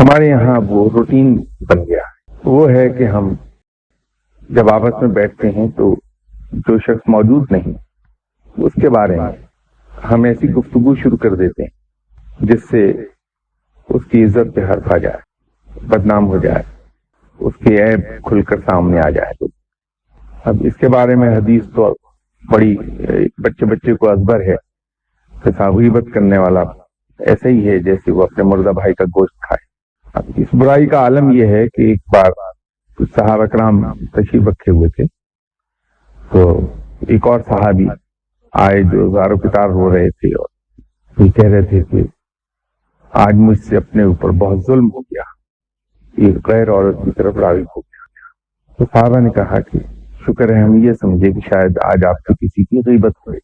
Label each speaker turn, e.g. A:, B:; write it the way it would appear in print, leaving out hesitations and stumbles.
A: हमारे यहाँ वो रूटीन बन गया है, वो है कि हम जब आपस में बैठते हैं तो जो शख्स मौजूद नहीं उसके बारे में हम ऐसी गुफ्तगू शुरू कर देते हैं जिससे उसकी इज्जत पे हर्फ आ जाए, बदनाम हो जाए, उसके ऐब खुलकर सामने आ जाए। अब इसके बारे में हदीस तो बड़ी, बच्चे बच्चे को अजबर है कि गीबत करने वाला ऐसे ही है जैसे वो अपने मुर्दा भाई का गोश्त खाए। अब इस बुराई का आलम यह है कि एक बार कुछ सहाबा कराम तशरीफ रखे हुए थे, तो एक और सहाबी आए जो ज़ारो कितार हो रहे थे और ये कह रहे थे कि आज मुझसे अपने ऊपर बहुत जुल्म हो गया, एक गैर औरत की तरफ राग़िब हो गया। तो साहबा ने कहा कि शुक्र है हम ये समझे कि शायद आज आपसे किसी की गीबत हुई।